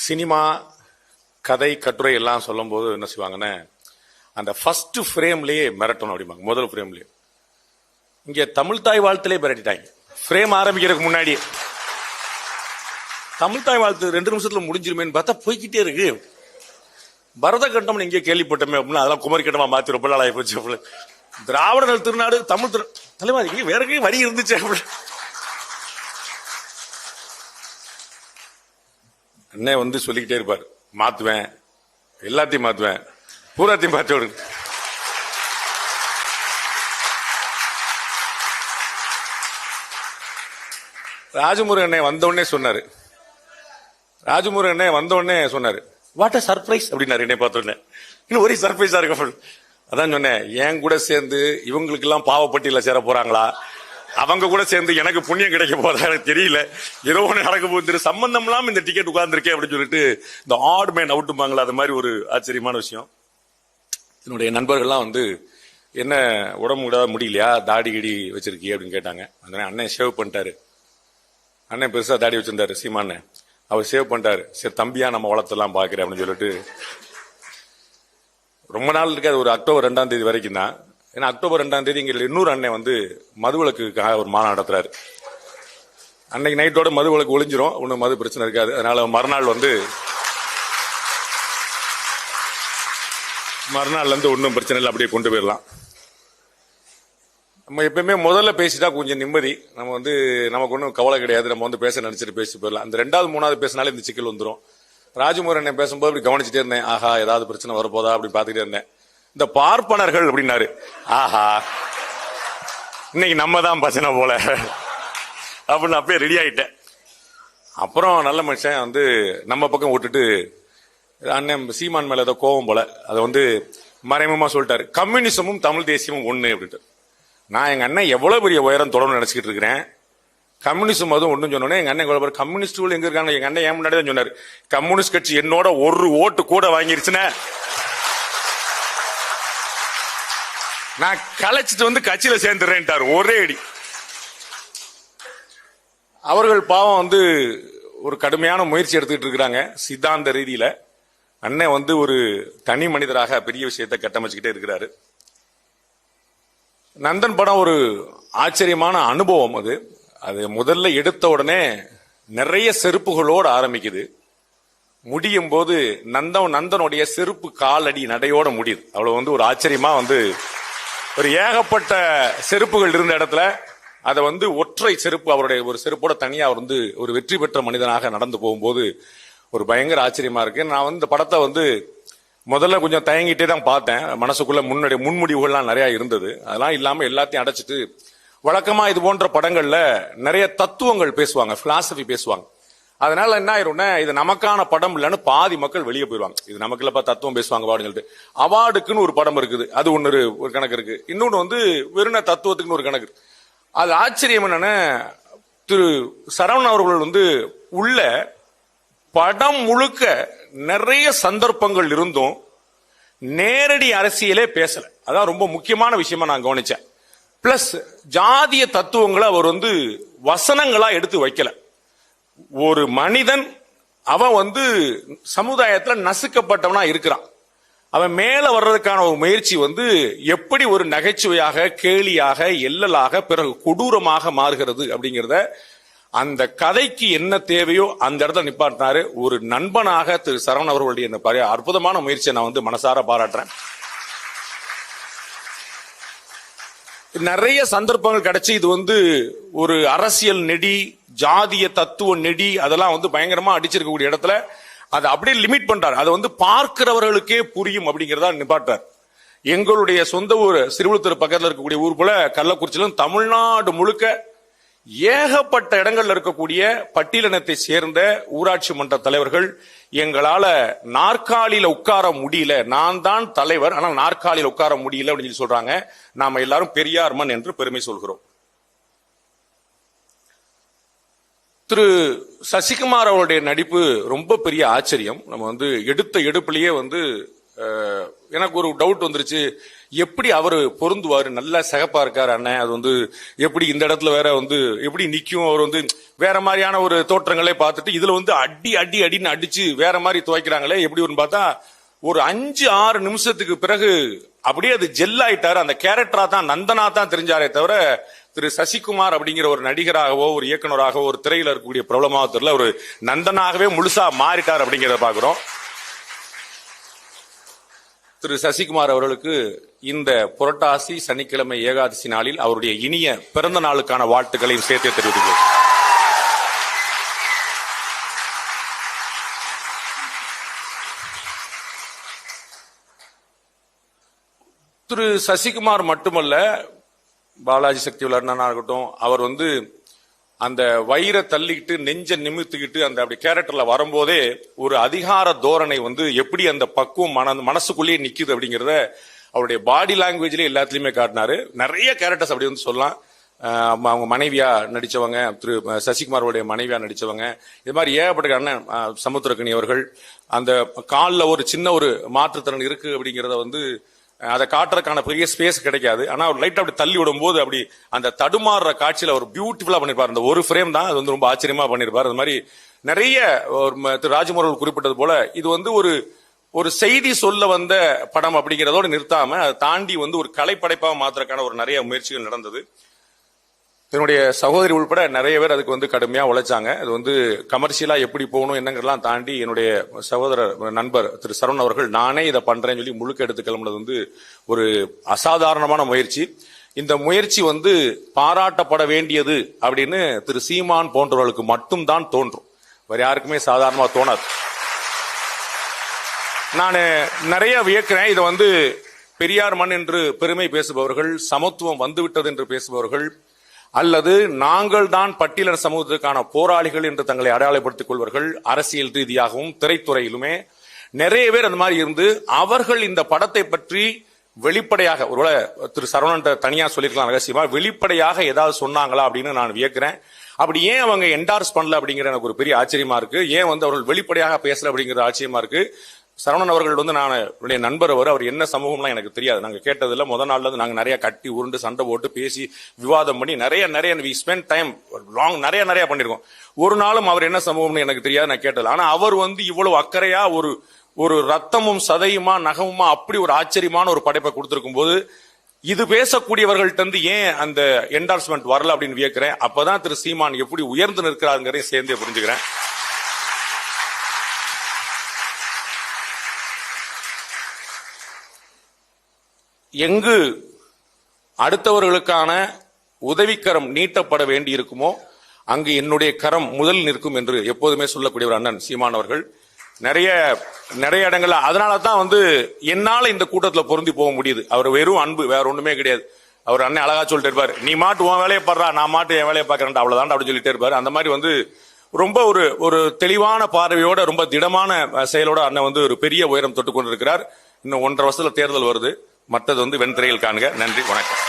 Cinema கதை கட்டுரை எல்லாம் சொல்லும் போது என்ன செய்வாங்கன்னா அந்த ஃபர்ஸ்ட் ஃப்ரேம்லயே மிரட்டணும் அப்படிம்பாங்க. முதல் ஃப்ரேம்லயே இங்க தமிழ் தாய் வாழ்த்திலே மிரட்டிட்டாங்க. ஃப்ரேம் ஆரம்பிக்கிறதுக்கு முன்னாடி தமிழ் தாய் வாழ்த்து 2 நிமிஷத்துல முடிஞ்சிருமேன்னு பார்த்தா போய்கிட்டே இருக்கு. பரத கண்டம் இங்கே கேள்விப்பட்டமே அப்படின்னா அதெல்லாம் குமரி கண்டமா மாத்தி ரொம்ப நாள் ஆயிப்போச்சு. திராவிடர்கள் திருநாடு தமிழ் தலைவாதி வேற வரி இருந்துச்சு. அண்ணே வந்து சொல்லிக்கிட்டே இருப்பார், மாத்துவேன், எல்லாத்தையும் மாத்துவேன், பூராத்தையும் மாத்தி விடுங்க. ராஜமுருகன் அண்ணே வந்தோடனே சொன்னாரு, வாட் அ சர்ப்ரைஸ் அப்படின்னாரு. என்னை பார்த்தோன்னே இன்னும் ஒரே சர்ப்ரைஸா இருக்கு. அதான் சொன்னேன், என் கூட சேர்ந்து இவங்களுக்கு எல்லாம் பாவப்பட்டியல சேர போறாங்களா, அவங்க கூட சேர்ந்து எனக்கு புண்ணியம் கிடைக்க போதா எனக்கு தெரியல. ஏதோ ஒன்று நடக்க போகுது, சம்பந்தம் இல்லாம இந்த டிக்கெட் உட்கார்ந்துருக்கேன் அப்படின்னு சொல்லிட்டு இந்த ஆட் மேன் அவுட்டுமாங்களா, அது மாதிரி ஒரு ஆச்சரியமான விஷயம். என்னுடைய நண்பர்கள்லாம் வந்து என்ன உடம்பு முடியலையா, தாடி கிடி வச்சிருக்கிய அப்படின்னு கேட்டாங்க. அந்த அண்ணன் ஷேவ் பண்ணிட்டாரு. அண்ணன் பெருசா தாடி வச்சிருந்தாரு சீமானே, அவர் சேவ் பண்ணிட்டாரு. சரி தம்பியா நம்ம வளர்த்தெல்லாம் பாக்குறேன் அப்படின்னு சொல்லிட்டு ரொம்ப நாள் இருக்காது. ஒரு அக்டோபர் 2ஆம் தேதி வரைக்கும் தான். ஏன்னா அக்டோபர் 2ஆம் தேதி இங்க இன்னொரு அண்ணன் வந்து மதுவிலக்குக்காக ஒரு மாநாடு நடத்துறாரு. அன்னைக்கு நைட்டோட மதுவிலக்கு ஒளிஞ்சிரும், ஒன்னும் மது பிரச்சனை இருக்காது. அதனால மறுநாள்ல இருந்து ஒன்னும் பிரச்சனை இல்லை, அப்படியே கொண்டு போயிடலாம். நம்ம எப்பயுமே முதல்ல பேசிட்டா கொஞ்சம் நிம்மதி. நம்ம வந்து நமக்கு ஒன்றும் கவலை கிடையாது, நம்ம வந்து பேச நினைச்சிட்டு பேசிட்டு போயிடலாம். அந்த 2வது 3வது பேசினாலே இந்த சிக்கல் வந்துடும். ராஜமுருகன் பேசும்போது அப்படி கவனிச்சுட்டே இருந்தேன், ஆஹா ஏதாவது பிரச்சனை வரப்போதா அப்படி பாத்துக்கிட்டே இருந்தேன். இந்த பார்ப்பனர்கள் அப்படின்னாரு, ஆஹா இன்னைக்கு நம்ம தான் பிரச்சனை போல அப்படின்னு அப்படியே ரெடி ஆயிட்டேன். அப்புறம் நல்ல மனுஷன் வந்து நம்ம பக்கம் விட்டுட்டு அண்ணன் சீமான் மேல ஏதோ கோபம் போல அதை வந்து மறைமுகமா சொல்லிட்டாரு, கம்யூனிசமும் தமிழ் தேசியமும் ஒண்ணு அப்படின்ட்டு. நான் எங்க அண்ணன் எவ்வளவு பெரிய உயரம் தொடர்ந்து நினைச்சுக்கிட்டு இருக்கிறேன், கம்யூனிஸ்ட் அதுவும் ஒண்ணு சொன்னோன்னே எங்க அண்ணன் எவ்வளவு கம்யூனிஸ்டுகள் எங்க இருக்காங்க. எங்க அண்ணன் ஏன் முன்னாடி தான் சொன்னாரு, கம்யூனிஸ்ட் கட்சி என்னோட ஒரு ஓட்டு கூட வாங்கிருச்சுன்னா நான் கலைச்சிட்டு வந்து கட்சியில சேர்ந்துடுறேன்ட்டாரு ஒரே அடி. அவர்கள் பாவம் வந்து ஒரு கடுமையான முயற்சி எடுத்துக்கிட்டு இருக்கிறாங்க சித்தாந்த ரீதியில. அண்ணன் வந்து ஒரு தனி மனிதராக பெரிய விஷயத்தை கட்டமைச்சுக்கிட்டே இருக்கிறாரு. நந்தன் படம் ஒரு ஆச்சரியமான அனுபவம். அது முதல்ல எடுத்த உடனே நிறைய செருப்புகளோடு ஆரம்பிக்குது, முடியும் போது நந்தனுடைய செருப்பு காலடி நடையோட முடியுது. அவ்வளவு வந்து ஒரு ஆச்சரியமா வந்து ஒரு ஏகப்பட்ட செருப்புகள் இருந்த இடத்துல அதை வந்து ஒற்றை செருப்பு, அவருடைய ஒரு செருப்போட தனியா அவர் வந்து ஒரு வெற்றி பெற்ற மனிதனாக நடந்து போகும்போது ஒரு பயங்கர ஆச்சரியமா இருக்கு. நான் வந்து இந்த படத்தை வந்து முதல்ல கொஞ்சம் தயங்கிட்டே தான் பார்த்தேன். மனசுக்குள்ள முன்முடிவுகள்லாம் நிறைய இருந்தது. அதெல்லாம் இல்லாம எல்லாத்தையும் அடைச்சிட்டு, வழக்கமா இது போன்ற படங்கள்ல நிறைய தத்துவங்கள் பேசுவாங்க, பிலாசபி பேசுவாங்க. அதனால என்ன ஆயிரும்னா இது நமக்கான படம் இல்லைன்னு பாதி மக்கள் வெளியே போயிருவாங்க. இது நமக்கு இல்லப்பா தத்துவம் பேசுவாங்க அப்படின்னு சொல்லிட்டு. அவார்டுக்குன்னு ஒரு படம் இருக்குது, அது ஒரு கணக்கு இருக்கு. இன்னொன்னு வந்து வெறும் தத்துவத்துக்குன்னு ஒரு கணக்கு இருக்கு. அது ஆச்சரியம் என்னன்னா, திரு சரவணன் அவர்கள் வந்து உள்ள படம் முழுக்க நிறைய சந்தர்ப்பங்கள் இருந்தும் நேரடி அரசியலே பேசல. அதான் ரொம்ப முக்கியமான விஷயமா நான் கவனிச்சேன். பிளஸ் ஜாதிய தத்துவங்களை அவர் வந்து வசனங்களா எடுத்து வைக்கல. ஒரு மனிதன் அவன் வந்து சமுதாயத்துல நசுக்கப்பட்டவனா இருக்கிறான், அவன் மேல வர்றதுக்கான ஒரு முயற்சி வந்து எப்படி ஒரு நகைச்சுவையாக, கேலியாக, எல்லலாக, பிறகு கொடூரமாக மாறுகிறது அப்படிங்கிறத, அந்த கதைக்கு என்ன தேவையோ அந்த இடத்துல நிப்பாட்டினாரு. ஒரு நண்பனாக திரு சரவணன் அவர்களுடைய இந்த அற்புதமான முயற்சியை நான் வந்து மனசார பாராட்டுறேன். நிறைய சந்தர்ப்பங்கள் கிடைச்சு இது வந்து ஒரு அரசியல் நெடி, ஜாதிய தத்துவ நெடி, அதெல்லாம் வந்து பயங்கரமா அடிச்சிருக்கக்கூடிய இடத்துல அதை அப்படியே லிமிட் பண்றாரு. அதை வந்து பார்க்கிறவர்களுக்கே புரியும் அப்படிங்கறதா நிப்பாட்டார். எங்களுடைய சொந்த ஊர் சிறுவிழுத்தூர் பக்கத்தில் இருக்கக்கூடிய ஊர் போல கள்ளக்குறிச்சியிலும் தமிழ்நாடு முழுக்க ஏகப்பட்ட இடங்கள்ல இருக்கக்கூடிய பட்டியலினத்தை சேர்ந்த ஊராட்சி மன்ற தலைவர்கள் எங்களால நாற்காலியில உட்கார முடியல, நான் தான் தலைவர் ஆனால் நாற்காலியில உட்கார முடியல அப்படின்னு சொல்லி சொல்றாங்க. நாம எல்லாரும் பெரியார் மண் என்று பெருமை சொல்கிறோம். திரு சசிகுமார் அவருடைய நடிப்பு ரொம்ப பெரிய ஆச்சரியம். நம்ம வந்து எடுத்த எடுப்புலயே வந்து எனக்கு ஒரு டவுட் வந்துருச்சு, எப்படி அவரு பொருந்துவாரு, நல்லா சிகப்பா இருக்காரு அண்ணன், அது வந்து எப்படி இந்த இடத்துல வேற வந்து எப்படி நிக்கும், அவர் வந்து வேற மாதிரியான ஒரு தோற்றங்களை பார்த்துட்டு இதுல வந்து அடி அடி அடின்னு அடிச்சு வேற மாதிரி துவைக்கிறாங்களே எப்படி பார்த்தா ஒரு 5-6 நிமிஷத்துக்கு பிறகு அப்படியே அது ஜெல் ஆயிட்டாரு. அந்த கேரக்டரா தான் நந்தனா தான் தெரிஞ்சாரே தவிர திரு சசிகுமார் அப்படிங்கிற ஒரு நடிகராகவோ ஒரு இயக்குநராகவோ ஒரு திரையில இருக்கக்கூடிய பிரபலமாக தெரியல, ஒரு நந்தனாகவே முழுசா மாறிட்டார் அப்படிங்கிறத பாக்குறோம். திரு சசிகுமார் அவர்களுக்கு இந்த புரட்டாசி சனிக்கிழமை ஏகாதசி நாளில் அவருடைய இனிய பிறந்த நாளுக்கான வாழ்த்துக்களையும் சேர்த்து தெரிவித்துள்ளோம். திரு சசிகுமார் மட்டுமல்ல, பாலாஜி சக்தி அண்ணனா இருக்கட்டும், அவர் வந்து அந்த வயிறை தள்ளிக்கிட்டு நெஞ்ச நிமித்துக்கிட்டு அந்த அப்படி கேரக்டர்ல வரும்போதே ஒரு அதிகார தோரணை வந்து எப்படி அந்த பக்குவம் மனசுக்குள்ளேயே நிக்குது அப்படிங்கறத அவருடைய பாடி லாங்குவேஜ்ல எல்லாத்துலயுமே காட்டினாரு. நிறைய கேரக்டர்ஸ் அப்படி வந்து சொல்லலாம். அவங்க மனைவியா நடிச்சவங்க, திரு சசிகுமாரோடைய மனைவியா நடிச்சவங்க, இது மாதிரி ஏகப்பட்ட அண்ணன் சமுத்திரக்கனி அவர்கள் அந்த காலில் ஒரு சின்ன ஒரு மாற்றுத்திறன் இருக்கு அப்படிங்கறத வந்து அதை காட்டுறதுக்கான பெரிய ஸ்பேஸ் கிடைக்காது. ஆனா அவர் லைட் அப்படி தள்ளி விடும் போது அப்படி அந்த தடுமாறுற காட்சியில ஒரு பியூட்டிஃபுல்லா பண்ணிருப்பாரு. அந்த ஒரு ஃப்ரேம் தான் அது வந்து ரொம்ப ஆச்சரியமா பண்ணிருப்பாரு. அது மாதிரி நிறைய திரு ராஜமோகன் குறிப்பிட்டது போல இது வந்து ஒரு செய்தி சொல்ல வந்த படம் அப்படிங்கிறதோடு நிறுத்தாம அதை தாண்டி வந்து ஒரு கலைப்படைப்பாக மாத்திரக்கான ஒரு நிறைய முயற்சிகள் நடந்தது. என்னுடைய சகோதரி உள்பட நிறைய பேர் அதுக்கு வந்து கடுமையா உழைச்சாங்க. அது வந்து கமர்ஷியலா எப்படி போகணும் என்னங்கிறதெல்லாம் தாண்டி என்னுடைய சகோதரர் நண்பர் திரு சரவணன் அவர்கள் நானே இதை பண்றேன்னு சொல்லி முழுக்க எடுத்து கிளம்புனது வந்து ஒரு அசாதாரணமான முயற்சி. இந்த முயற்சி வந்து பாராட்டப்பட வேண்டியது அப்படின்னு திரு சீமான் போன்றவர்களுக்கு மட்டும்தான் தோன்றும், வேற யாருக்குமே சாதாரணமா தோணாது. நான் நிறைய வியக்கிறேன். இதை வந்து பெரியார் மண் என்று பெருமை பேசுபவர்கள், சமத்துவம் வந்துவிட்டது என்று பேசுபவர்கள், அல்லது நாங்கள் தான் பட்டியலின சமூகத்துக்கான போராளிகள் என்று தங்களை அடையாளப்படுத்திக் கொள்வர்கள், அரசியல் ரீதியாகவும் திரைத்துறையிலுமே நிறைய பேர் அந்த மாதிரி இருந்து அவர்கள் இந்த படத்தை பற்றி வெளிப்படையாக, ஒருவேளை திரு சரவணன் தனியா சொல்லிருக்கலாம் ரகசியமா, வெளிப்படையாக ஏதாவது சொன்னாங்களா அப்படின்னு நான் வியக்கிறேன். அப்படி ஏன் அவங்க என்டார்ஸ் பண்ணல அப்படிங்கிற எனக்கு ஒரு பெரிய ஆச்சரியமா இருக்கு. ஏன் வந்து அவர்கள் வெளிப்படையாக பேசல அப்படிங்கிறது ஆச்சரியமா இருக்கு. சரவணன் அவர்கள் வந்து நான் என்னுடைய நண்பர், அவர் என்ன சமூகம்லாம் எனக்கு தெரியாது. நாங்க கேட்டதில்ல. முதல் நாள்ல இருந்து நாங்க நிறைய கட்டி உருண்டு சண்டை போட்டு பேசி விவாதம் பண்ணி நிறைய வி ஸ்பெண்ட் டைம் லாங் நிறைய பண்ணிருக்கோம். ஒரு நாளும் அவர் என்ன சமூகம்னு எனக்கு தெரியாது, நான் கேட்டதில்ல. ஆனா அவர் வந்து இவ்வளவு அக்கறையா ஒரு ரத்தமும் சதையுமா நகமுமா அப்படி ஒரு ஆச்சரியமான ஒரு படைப்பை கொடுத்திருக்கும் போது இது பேசக்கூடியவர்கள்ட்ட இருந்து ஏன் அந்த என்டார்ஸ்மெண்ட் வரல அப்படின்னு வியக்கிறேன். அப்பதான் திரு சீமான் எப்படி உயர்ந்து நிற்கிறாருங்கிறதையும் சேர்ந்தே புரிஞ்சுக்கிறேன். எங்கு அடுத்தவர்களுக்கான உதவிக்கரம் நீட்டப்பட வேண்டி இருக்குமோ அங்கு என்னுடைய கரம் முதல் நிற்கும் என்று எப்போதுமே சொல்லக்கூடிய ஒரு அண்ணன் சீமான் அவர்கள் நிறைய இடங்கள்ல அதனால தான் வந்து என்னால இந்த கூட்டத்துல பொருந்தி போக முடியுது. அவர் வெறும் அன்பு, வேற ஒண்ணுமே கிடையாது. அவர் அண்ணன் அழகா சொல்லிட்டு இருப்பாரு, நீ மாட்டு உன் வேலையை பாடுறா, நான் மாட்டு என் வேலையை பார்க்கறேன், அவ்வளவுதான் அப்படின்னு சொல்லிட்டே இருப்பாரு. அந்த மாதிரி வந்து ரொம்ப ஒரு தெளிவான பார்வையோட ரொம்ப திடமான செயலோட அண்ணன் வந்து ஒரு பெரிய உயரம் தொட்டு கொண்டிருக்கிறார். இன்னும் 1.5 வருஷத்துல தேர்தல் வருது. மற்றது வந்து வெண்திரையில் காண்க. நன்றி, வணக்கம்.